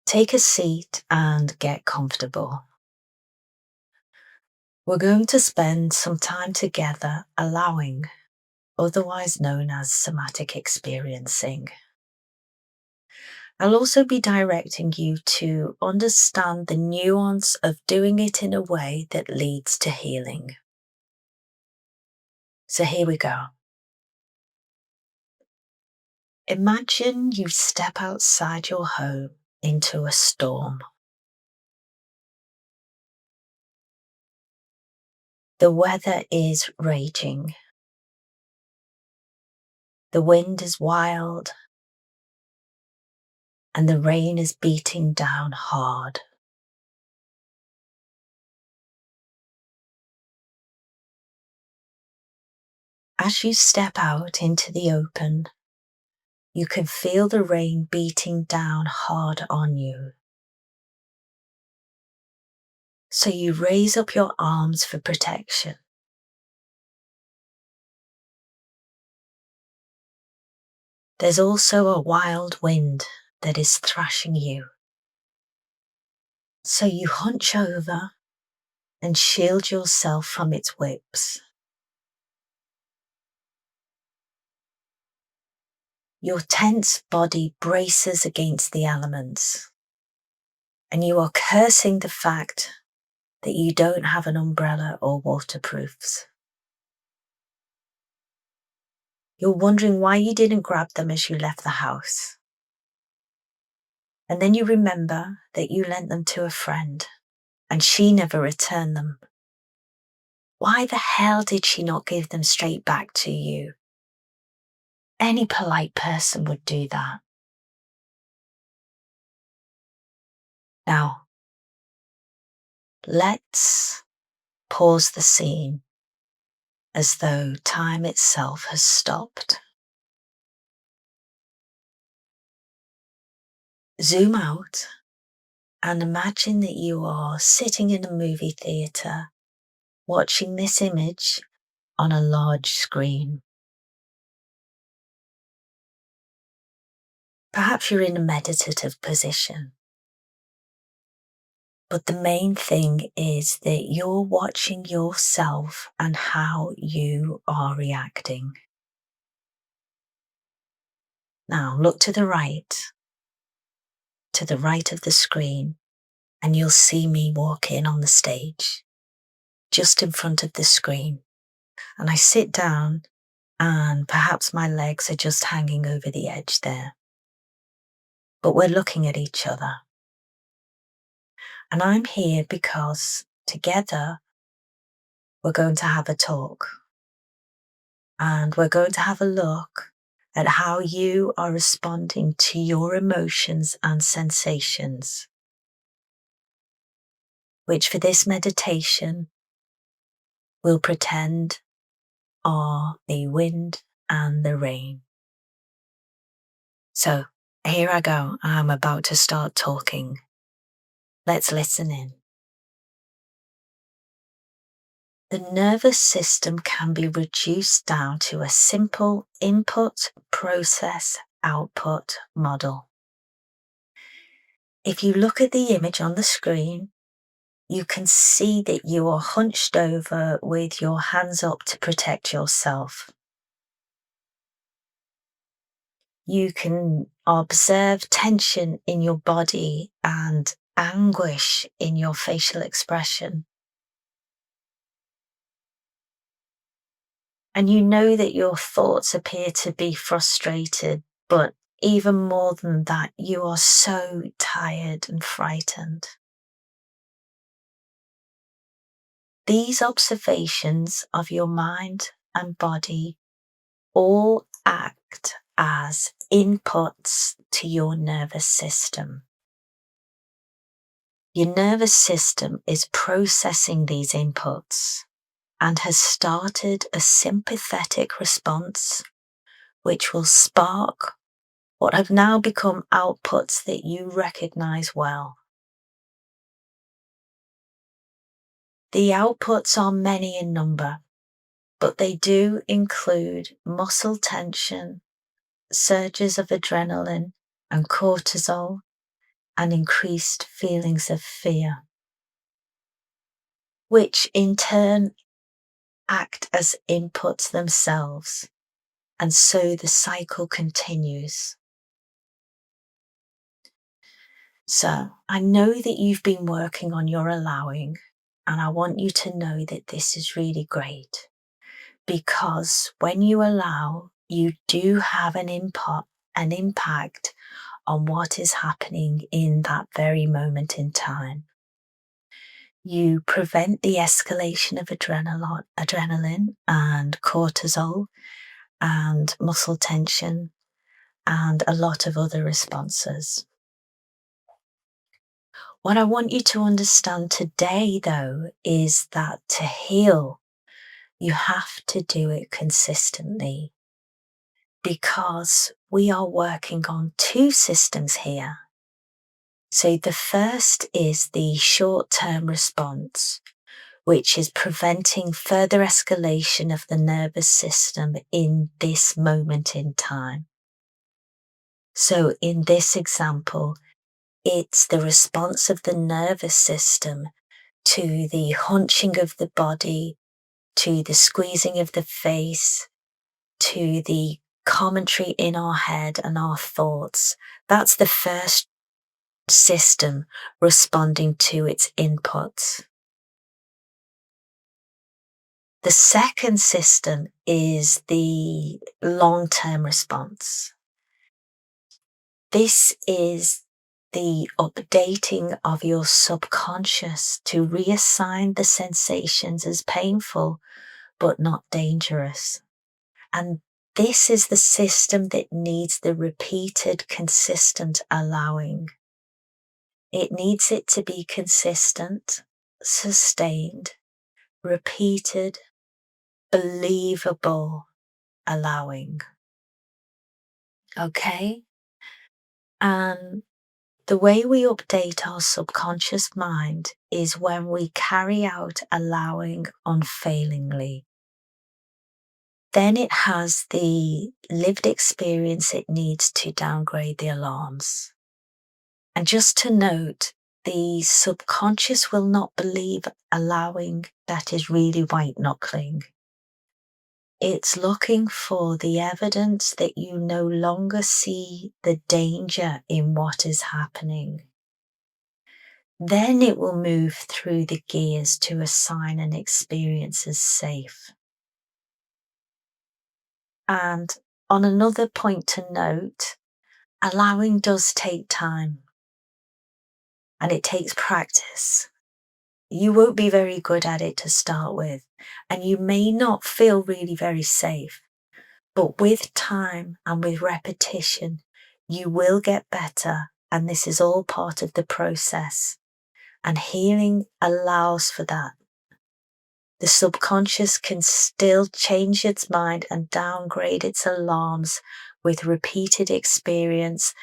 Take a seat and get comfortable. We're going to spend some time together allowing, otherwise known as somatic experiencing. I'll also be directing you to understand the nuance of doing it in a way that leads to healing. So here we go. Imagine you step outside your home into a storm. The weather is raging. The wind is wild and the rain is beating down hard. As you step out into the open, you can feel the rain beating down hard on you. So you raise up your arms for protection. There's also a wild wind that is thrashing you. So you hunch over and shield yourself from its whips. Your tense body braces against the elements, and you are cursing the fact that you don't have an umbrella or waterproofs. You're wondering why you didn't grab them as you left the house. And then you remember that you lent them to a friend and she never returned them. Why the hell did she not give them straight back to you? Any polite person would do that. Now, let's pause the scene as though time itself has stopped. Zoom out and imagine that you are sitting in a movie theatre watching this image on a large screen. Perhaps you're in a meditative position. But the main thing is that you're watching yourself and how you are reacting. Now look to the right of the screen, and you'll see me walk in on the stage, just in front of the screen. And I sit down and perhaps my legs are just hanging over the edge there. But we're looking at each other. And I'm here because together we're going to have a talk. And we're going to have a look at how you are responding to your emotions and sensations, which for this meditation we'll pretend are the wind and the rain. So here I go. I'm about to start talking. Let's listen in. The nervous system can be reduced down to a simple input, process, output model. If you look at the image on the screen, you can see that you are hunched over with your hands up to protect yourself. You can observe tension in your body and anguish in your facial expression. And you know that your thoughts appear to be frustrated, but even more than that, you are so tired and frightened. These observations of your mind and body all act as inputs to your nervous system. Your nervous system is processing these inputs and has started a sympathetic response, which will spark what have now become outputs that you recognize well. The outputs are many in number, but they do include muscle tension, surges of adrenaline and cortisol, and increased feelings of fear, which in turn act as inputs themselves, and so the cycle continues. So I know that you've been working on your allowing, and I want you to know that this is really great, because when you allow, you do have an impact on what is happening in that very moment in time. You prevent the escalation of adrenaline and cortisol and muscle tension and a lot of other responses. What I want you to understand today, though, is that to heal, you have to do it consistently, because we are working on two systems here. So the first is the short-term response, which is preventing further escalation of the nervous system in this moment in time. So in this example, it's the response of the nervous system to the hunching of the body, to the squeezing of the face, to the commentary in our head and our thoughts. That's the first system responding to its inputs. The second system is the long-term response. This is the updating of your subconscious to reassign the sensations as painful but not dangerous. And this is the system that needs the repeated, consistent allowing. It needs it to be consistent, sustained, repeated, believable allowing. Okay? And the way we update our subconscious mind is when we carry out allowing unfailingly. Then it has the lived experience it needs to downgrade the alarms. And just to note, the subconscious will not believe allowing that is really white knuckling. It's looking for the evidence that you no longer see the danger in what is happening. Then it will move through the gears to assign an experience as safe. And on another point to note, allowing does take time and it takes practice. You won't be very good at it to start with, and you may not feel really very safe. But with time and with repetition, you will get better, and this is all part of the process. And healing allows for that. The subconscious can still change its mind and downgrade its alarms with repeated experience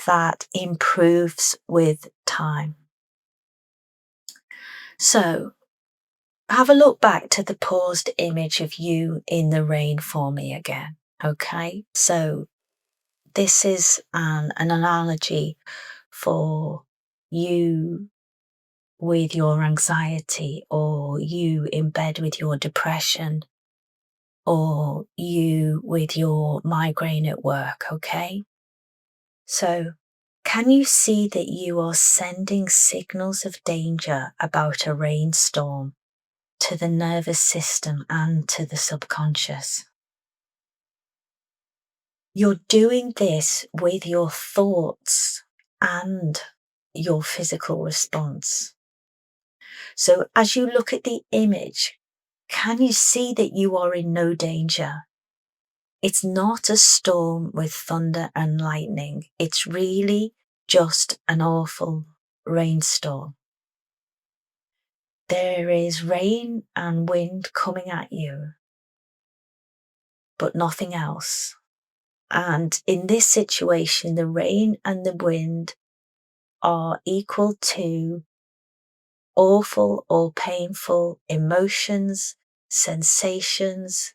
that improves with time. So, have a look back to the paused image of you in the rain for me again. Okay, so this is an analogy for you with your anxiety, or you in bed with your depression, or you with your migraine at work. Okay, so can you see that you are sending signals of danger about a rainstorm to the nervous system and to the subconscious? You're doing this with your thoughts and your physical response. So as you look at the image, can you see that you are in no danger? It's not a storm with thunder and lightning. It's really just an awful rainstorm. There is rain and wind coming at you, but nothing else. And in this situation, the rain and the wind are equal to awful or painful emotions, sensations,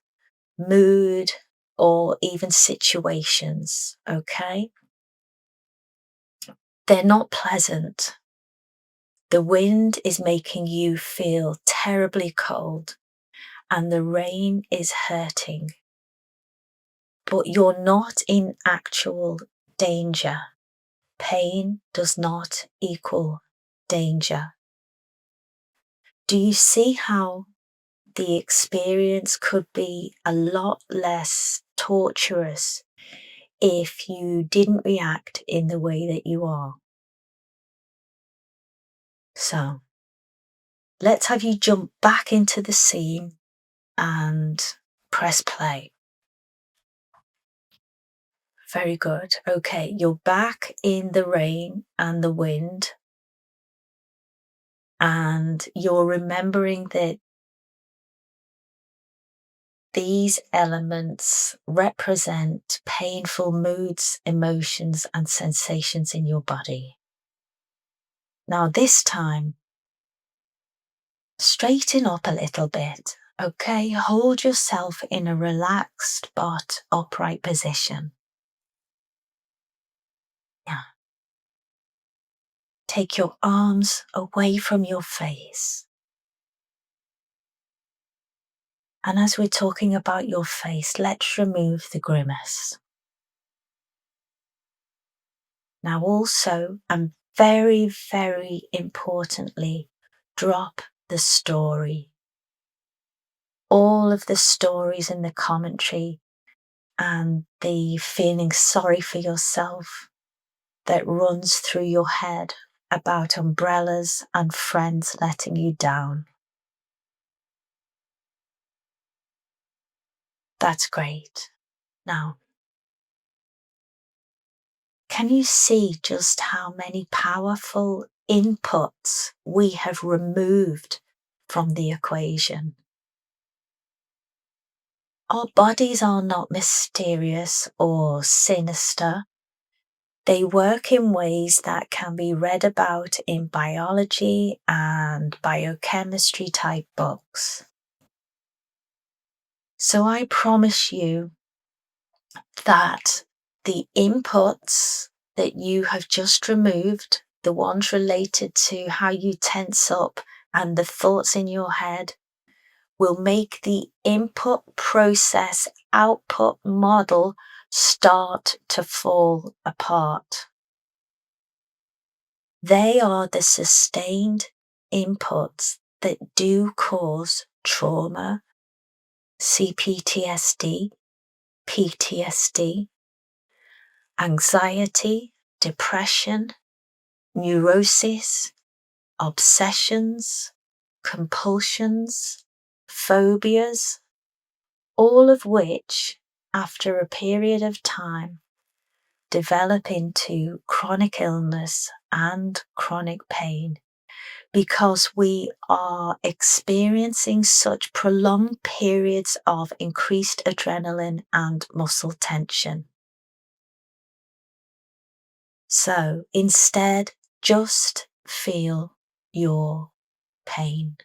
mood, or even situations. Okay? They're not pleasant. The wind is making you feel terribly cold, and the rain is hurting. But you're not in actual danger. Pain does not equal danger. Do you see how the experience could be a lot less torturous if you didn't react in the way that you are? So, let's have you jump back into the scene and press play. Very good. Okay, you're back in the rain and the wind, and you're remembering that these elements represent painful moods, emotions, and sensations in your body. Now, this time, straighten up a little bit. Okay, hold yourself in a relaxed but upright position. Yeah. Take your arms away from your face. And as we're talking about your face, let's remove the grimace. Now also, and very, very importantly, drop the story. All of the stories in the commentary and the feeling sorry for yourself that runs through your head about umbrellas and friends letting you down. That's great. Now, can you see just how many powerful inputs we have removed from the equation? Our bodies are not mysterious or sinister. They work in ways that can be read about in biology and biochemistry type books. So I promise you that the inputs that you have just removed, the ones related to how you tense up and the thoughts in your head, will make the input process output model start to fall apart. They are the sustained inputs that do cause trauma, CPTSD, PTSD, anxiety, depression, neurosis, obsessions, compulsions, phobias, all of which, after a period of time, develop into chronic illness and chronic pain because we are experiencing such prolonged periods of increased adrenaline and muscle tension. So instead, just feel your pain.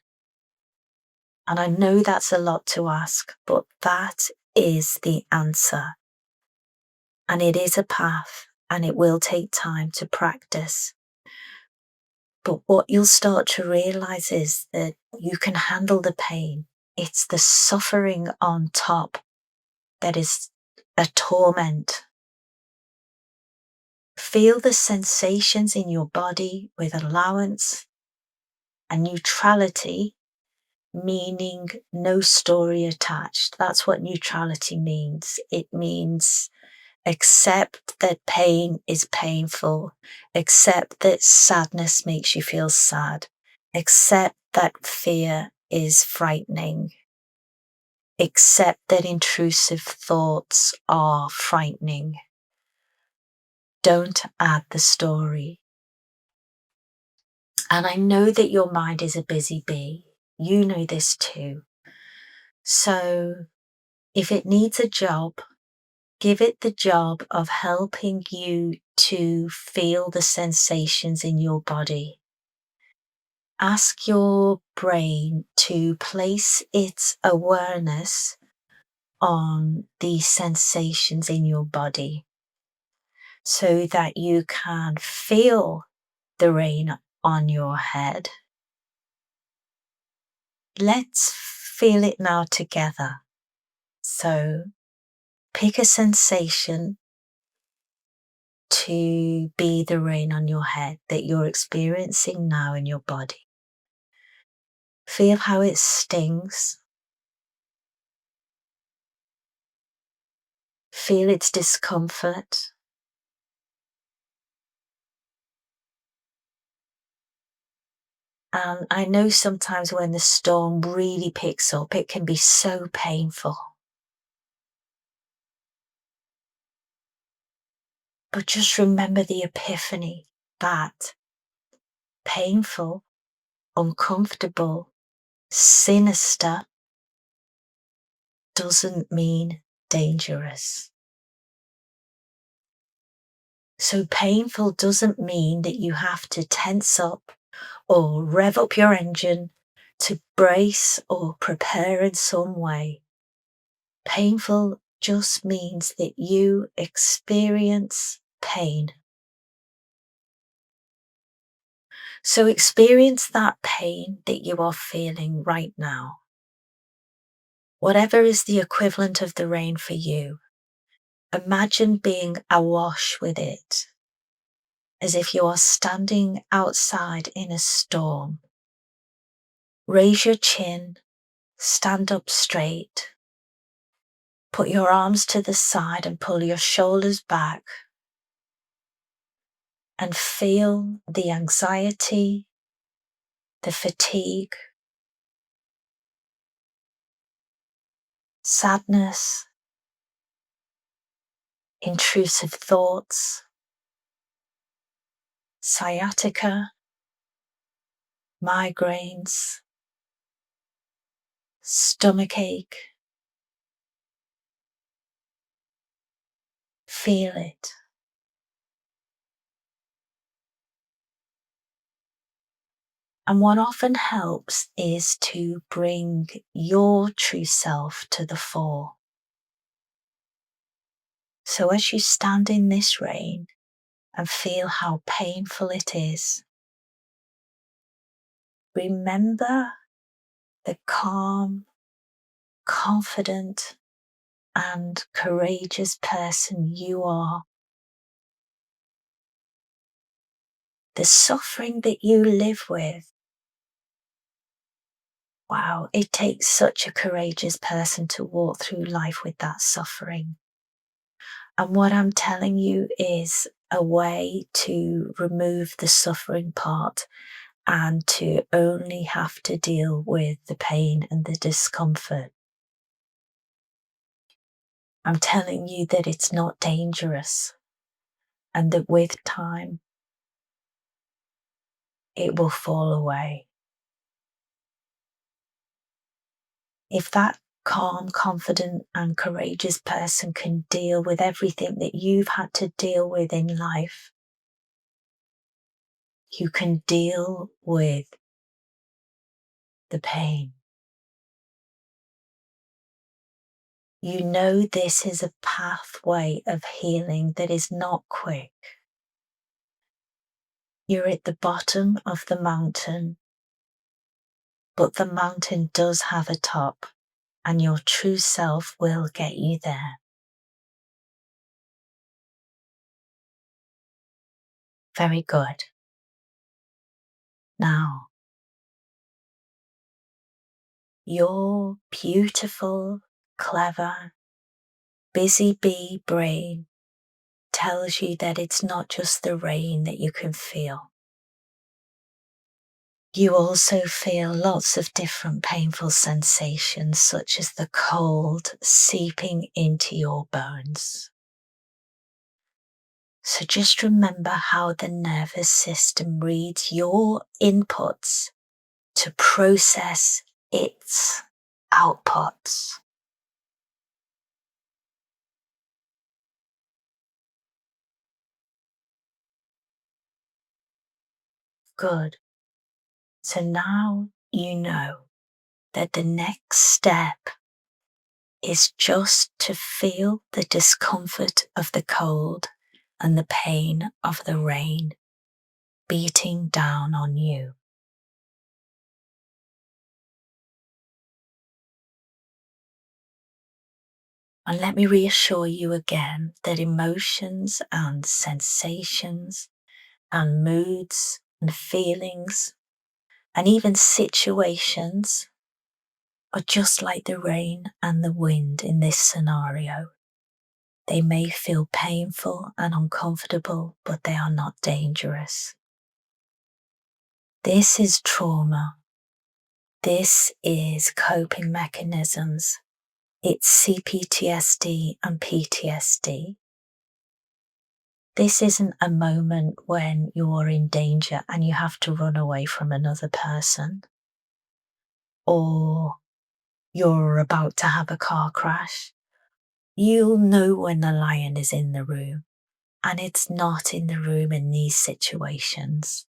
And I know that's a lot to ask, but that is the answer. And it is a path, and it will take time to practice. But what you'll start to realize is that you can handle the pain. It's the suffering on top that is a torment. Feel the sensations in your body with allowance and neutrality, meaning no story attached. That's what neutrality means. It means accept that pain is painful, accept that sadness makes you feel sad, accept that fear is frightening, accept that intrusive thoughts are frightening. Don't add the story. And I know that your mind is a busy bee. You know this too. So if it needs a job, give it the job of helping you to feel the sensations in your body. Ask your brain to place its awareness on the sensations in your body. so that you can feel the rain on your head. Let's feel it now together. So pick a sensation to be the rain on your head that you're experiencing now in your body. Feel how it stings. Feel its discomfort. And I know sometimes when the storm really picks up, it can be so painful. But just remember the epiphany that painful, uncomfortable, sinister doesn't mean dangerous. So painful doesn't mean that you have to tense up or rev up your engine to brace or prepare in some way. Painful just means that you experience pain. So experience that pain that you are feeling right now. Whatever is the equivalent of the rain for you, imagine being awash with it, as if you are standing outside in a storm. Raise your chin, stand up straight, put your arms to the side and pull your shoulders back, and feel the anxiety, the fatigue, sadness, intrusive thoughts, sciatica, migraines, stomachache. Feel it. And what often helps is to bring your true self to the fore. So as you stand in this rain and feel how painful it is, remember the calm, confident, and courageous person you are. The suffering that you live with, wow, it takes such a courageous person to walk through life with that suffering. And what I'm telling you is a way to remove the suffering part and to only have to deal with the pain and the discomfort. I'm telling you that it's not dangerous and that with time, it will fall away. If that calm, confident, and courageous person can deal with everything that you've had to deal with in life, you can deal with the pain. You know this is a pathway of healing that is not quick. You're at the bottom of the mountain, but the mountain does have a top, and your true self will get you there. Very good. Now, your beautiful, clever, busy bee brain tells you that it's not just the rain that you can feel. You also feel lots of different painful sensations, such as the cold seeping into your bones. So just remember how the nervous system reads your inputs to process its outputs. Good. So now you know that the next step is just to feel the discomfort of the cold and the pain of the rain beating down on you. And let me reassure you again that emotions and sensations and moods and feelings and even situations are just like the rain and the wind in this scenario. They may feel painful and uncomfortable, but they are not dangerous. This is trauma. This is coping mechanisms. It's CPTSD and PTSD. This isn't a moment when you're in danger and you have to run away from another person, or you're about to have a car crash. You'll know when the lion is in the room, and it's not in the room in these situations.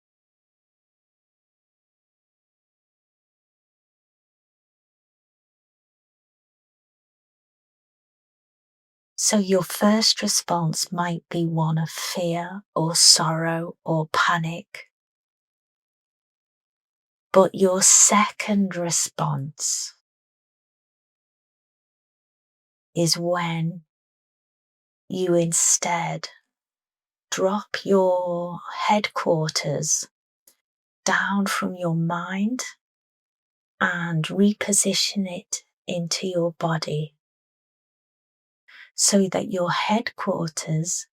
So your first response might be one of fear or sorrow or panic. But your second response is when you instead drop your headquarters down from your mind and reposition it into your body so that your headquarters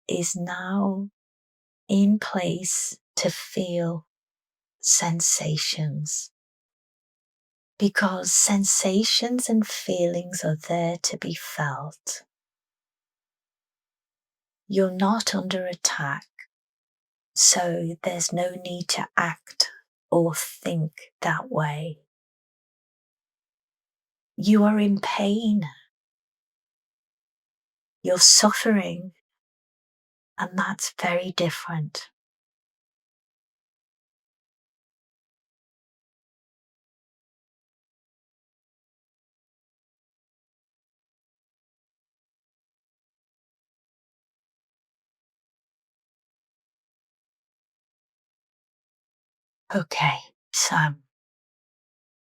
is now in place to feel sensations. Because sensations and feelings are there to be felt. You're not under attack, so there's no need to act or think that way. You are in pain. You're suffering, and that's very different. Okay, so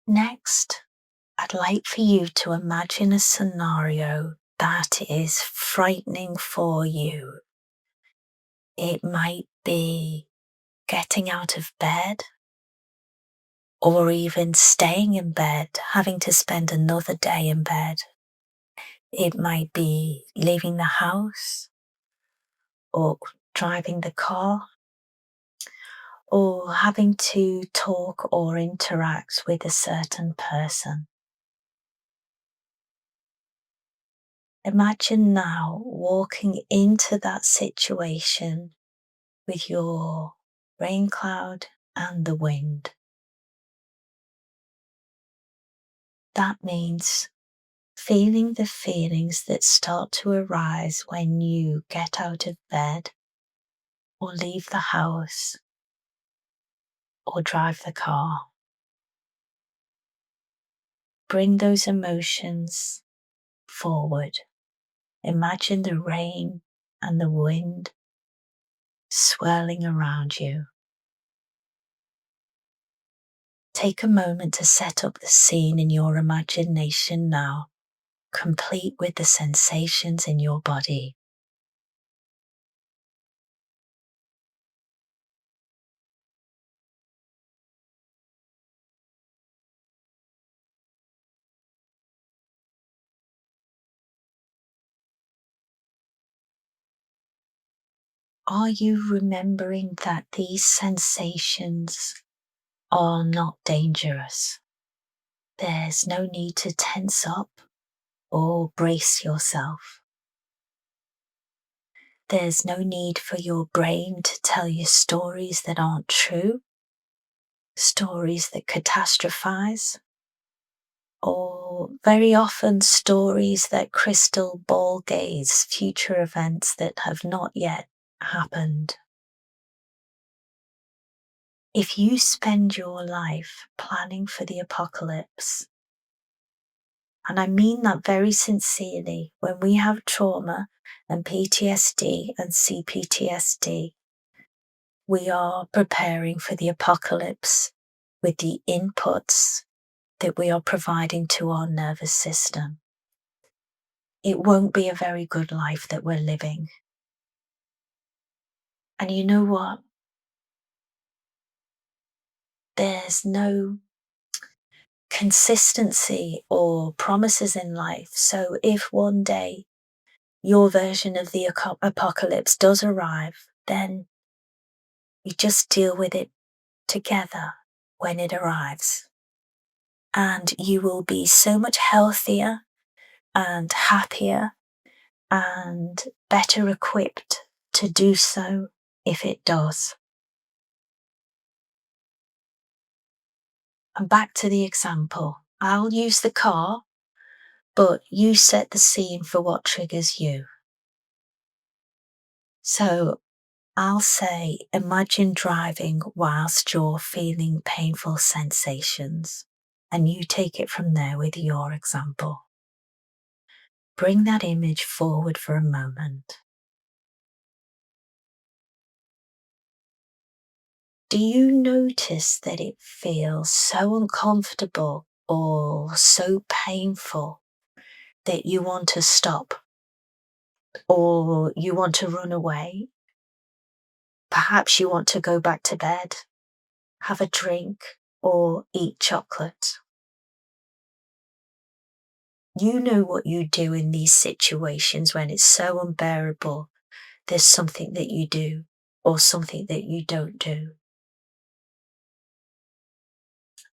next, I'd like for you to imagine a scenario that is frightening for you. It might be getting out of bed, or even staying in bed, having to spend another day in bed. It might be leaving the house, or driving the car, or having to talk or interact with a certain person. Imagine now walking into that situation with your rain cloud and the wind. That means feeling the feelings that start to arise when you get out of bed or leave the house or drive the car. Bring those emotions forward. Imagine the rain and the wind swirling around you. Take a moment to set up the scene in your imagination now, complete with the sensations in your body. Are you remembering that these sensations are not dangerous? There's no need to tense up or brace yourself. There's no need for your brain to tell you stories that aren't true, stories that catastrophize, or very often stories that crystal ball gaze future events that have not yet happened. If you spend your life planning for the apocalypse, And I mean that very sincerely. When we have trauma and PTSD and CPTSD, we are preparing for the apocalypse with the inputs that we are providing to our nervous system. It won't be a very good life that we're living. And you know what? There's no consistency or promises in life. So if one day your version of the apocalypse does arrive, then you just deal with it together when it arrives. And you will be so much healthier and happier and better equipped to do so if it does. And back to the example. I'll use the car, but you set the scene for what triggers you. So I'll say, imagine driving whilst you're feeling painful sensations, and you take it from there with your example. Bring that image forward for a moment. Do you notice that it feels so uncomfortable or so painful that you want to stop or you want to run away? Perhaps you want to go back to bed, have a drink, or eat chocolate. You know what you do in these situations when it's so unbearable. There's something that you do or something that you don't do.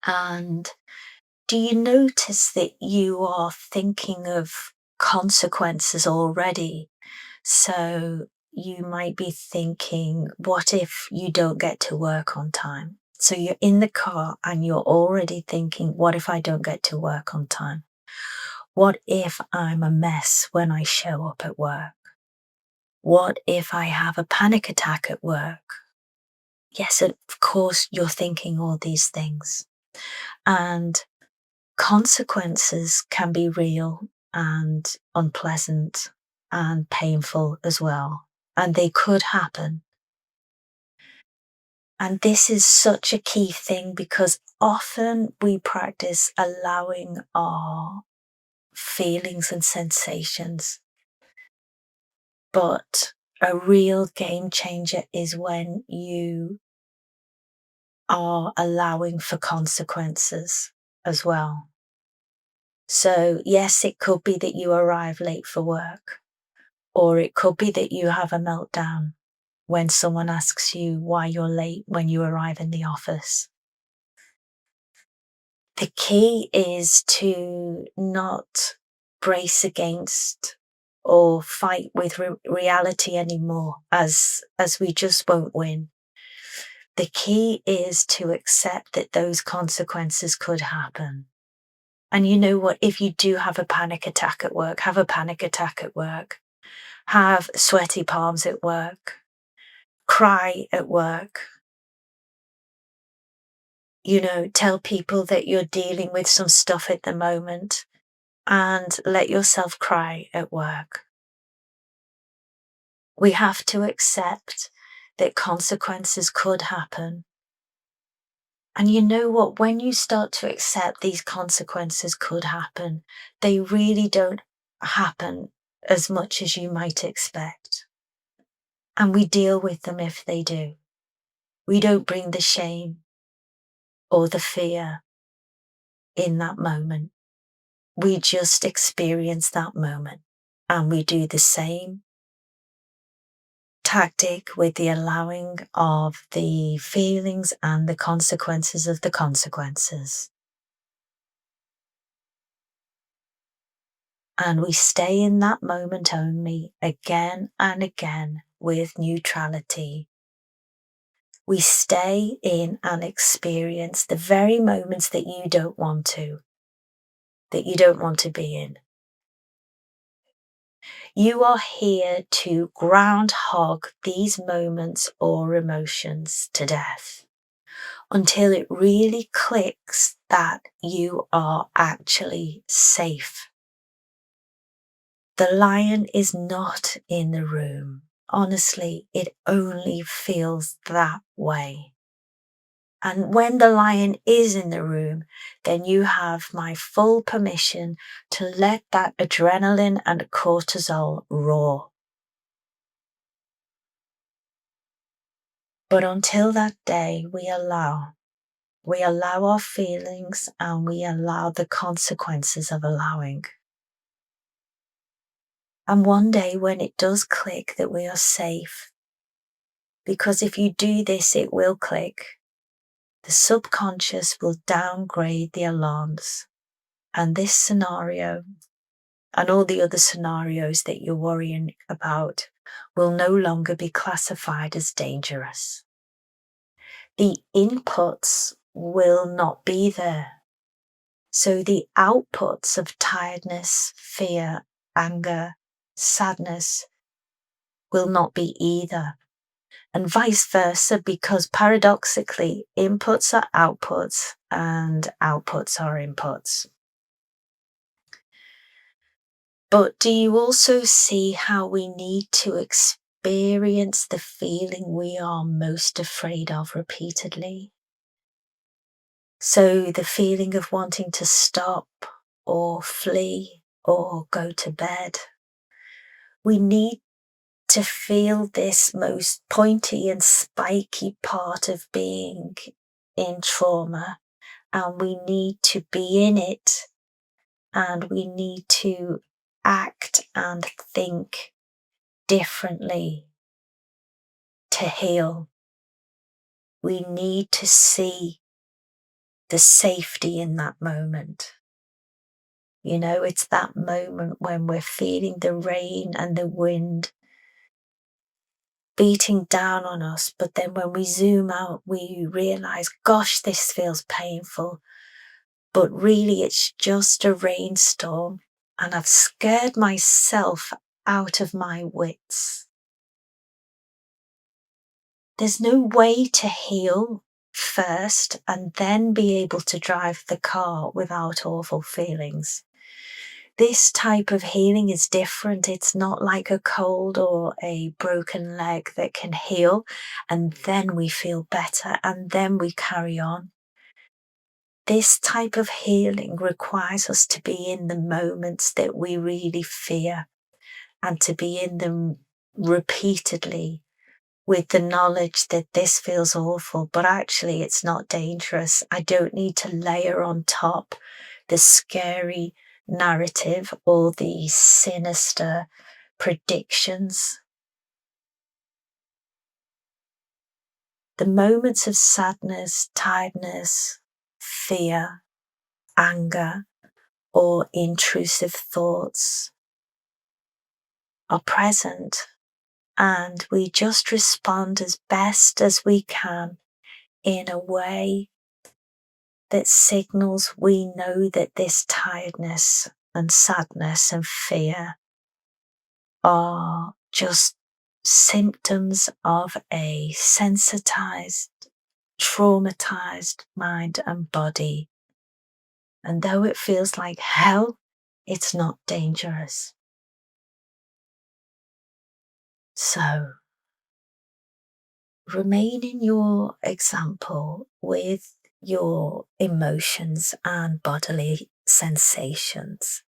And do you notice that you are thinking of consequences already? So you might be thinking, what if you don't get to work on time? So you're in the car and you're already thinking, what if I don't get to work on time? What if I'm a mess when I show up at work? What if I have a panic attack at work? Yes, of course, you're thinking all these things. And consequences can be real and unpleasant and painful as well. And they could happen. And this is such a key thing because often we practice allowing our feelings and sensations. But a real game changer is when you are allowing for consequences as well. So yes, it could be that you arrive late for work, or it could be that you have a meltdown when someone asks you why you're late when you arrive in the office. The key is to not brace against or fight with reality anymore, as we just won't win. The key is to accept that those consequences could happen. And you know what? If you do have a panic attack at work, have a panic attack at work. Have sweaty palms at work. Cry at work. Tell people that you're dealing with some stuff at the moment and let yourself cry at work. We have to accept that consequences could happen. And you know what? When you start to accept these consequences could happen, they really don't happen as much as you might expect. And we deal with them if they do. We don't bring the shame or the fear in that moment. We just experience that moment. And we do the same tactic with the allowing of the feelings and the consequences of the consequences. And we stay in that moment only again and again with neutrality. We stay in and experience the very moments that you don't want to be in. You are here to groundhog these moments or emotions to death. until it really clicks that you are actually safe. The lion is not in the room. Honestly, it only feels that way. And when the lion is in the room, then you have my full permission to let that adrenaline and cortisol roar. But until that day, we allow our feelings and we allow the consequences of allowing. And one day when it does click that we are safe, because if you do this, it will click. The subconscious will downgrade the alarms, and this scenario and all the other scenarios that you're worrying about will no longer be classified as dangerous. The inputs will not be there. So the outputs of tiredness, fear, anger, sadness will not be either. And vice versa, because paradoxically, inputs are outputs and outputs are inputs. But do you also see how we need to experience the feeling we are most afraid of repeatedly? So the feeling of wanting to stop or flee or go to bed. We need to feel this most pointy and spiky part of being in trauma, and we need to be in it, and we need to act and think differently to heal. We need to see the safety in that moment. You know, it's that moment when we're feeling the rain and the wind beating down on us, but then when we zoom out, we realize, gosh, this feels painful, but really it's just a rainstorm, and I've scared myself out of my wits. There's no way to heal first and then be able to drive the car without awful feelings. This type of healing is different. It's not like a cold or a broken leg that can heal and then we feel better and then we carry on. This type of healing requires us to be in the moments that we really fear and to be in them repeatedly with the knowledge that this feels awful, but actually it's not dangerous. I don't need to layer on top the scary narrative or the sinister predictions. The moments of sadness, tiredness, fear, anger, or intrusive thoughts are present, and we just respond as best as we can in a way that signals we know that this tiredness and sadness and fear are just symptoms of a sensitized, traumatized mind and body. And though it feels like hell, it's not dangerous. So, remain in your example with your emotions and bodily sensations.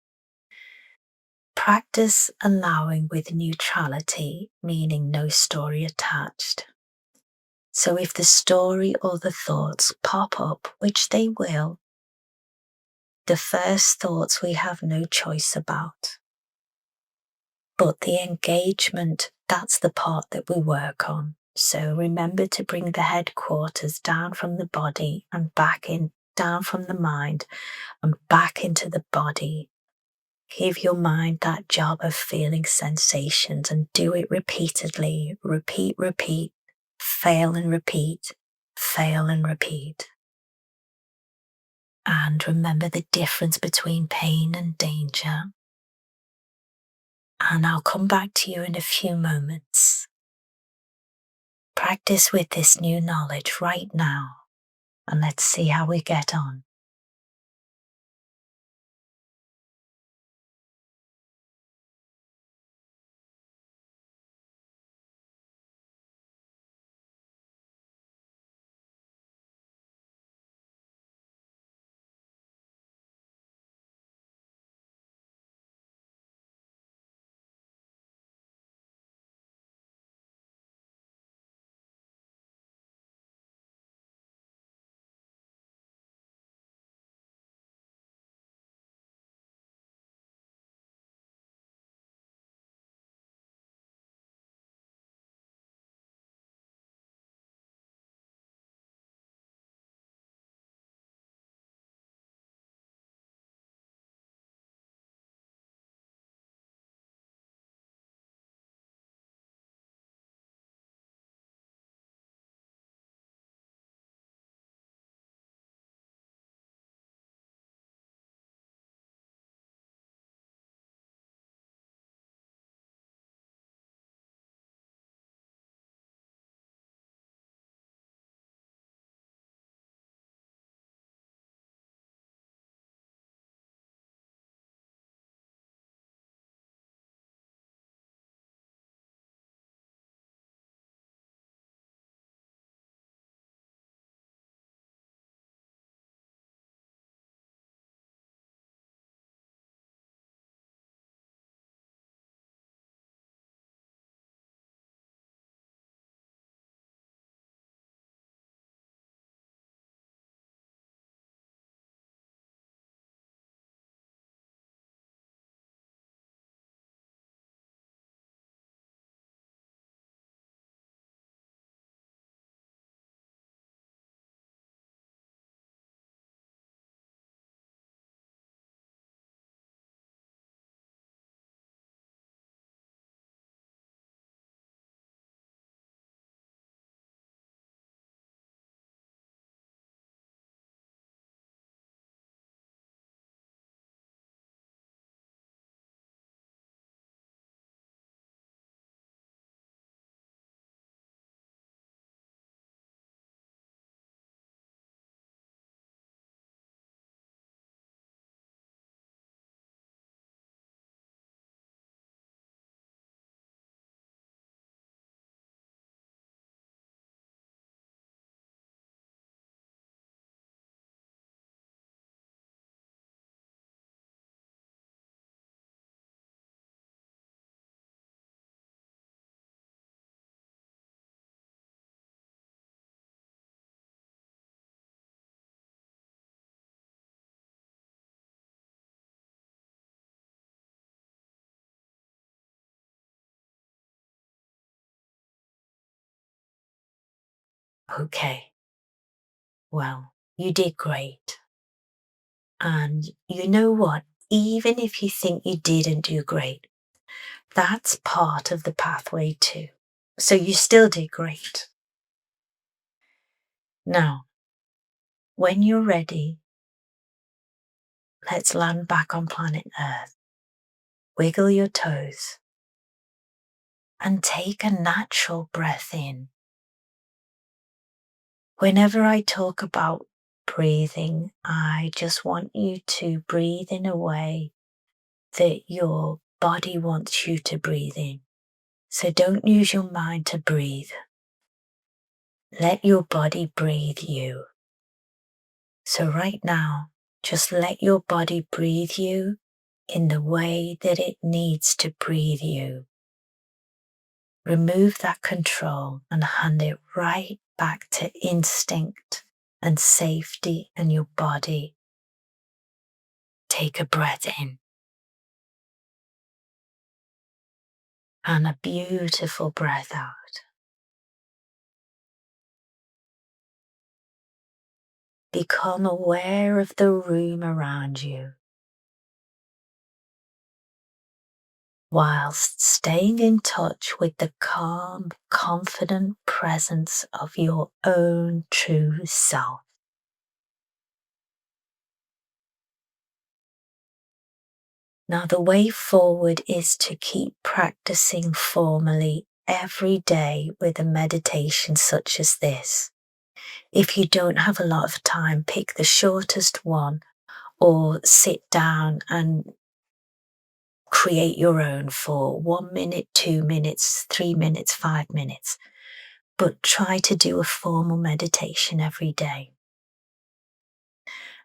Practice allowing with neutrality, meaning no story attached. So if the story or the thoughts pop up, which they will, the first thoughts we have no choice about. But the engagement, that's the part that we work on. So remember to bring the headquarters down from the body and back in, down from the mind and back into the body. Give your mind that job of feeling sensations and do it repeatedly. Repeat, repeat, fail and repeat, fail and repeat. And remember the difference between pain and danger. And I'll come back to you in a few moments. Practice with this new knowledge right now. and let's see how we get on. Okay, well, you did great. And you know what? Even if you think you didn't do great, that's part of the pathway too. So you still did great. Now, when you're ready, let's land back on planet Earth. Wiggle your toes and take a natural breath in. Whenever I talk about breathing, I just want you to breathe in a way that your body wants you to breathe in. So don't use your mind to breathe. Let your body breathe you. So right now, just let your body breathe you in the way that it needs to breathe you. Remove that control and hand it right back to instinct and safety and your body. Take a breath in. And a beautiful breath out. Become aware of the room around you, whilst staying in touch with the calm, confident presence of your own true self. Now, the way forward is to keep practicing formally every day with a meditation such as this. If you don't have a lot of time, pick the shortest one or sit down and create your own for 1 minute, 2 minutes, 3 minutes, 5 minutes. But try to do a formal meditation every day.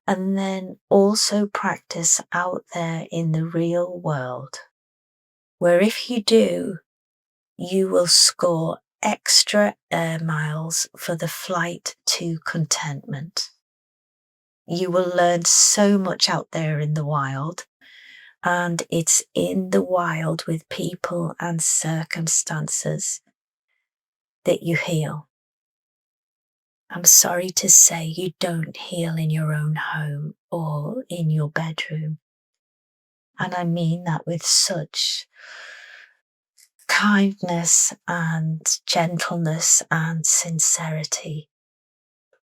And then also practice out there in the real world, where if you do, you will score extra air miles for the flight to contentment. You will learn so much out there in the wild, and it's in the wild with people and circumstances that you heal. I'm sorry to say you don't heal in your own home or in your bedroom. And I mean that with such kindness and gentleness and sincerity.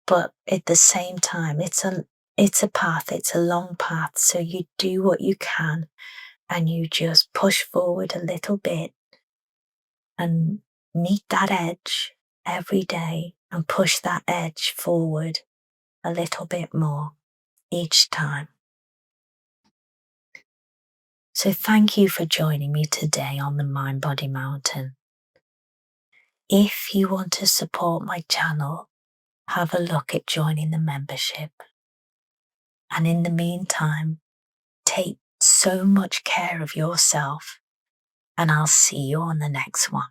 But at the same time, it's a path, it's a long path. So you do what you can and you just push forward a little bit and meet that edge every day and push that edge forward a little bit more each time. So thank you for joining me today on the Mind Body Mountain. If you want to support my channel, have a look at joining the membership. And in the meantime, take so much care of yourself, and I'll see you on the next one.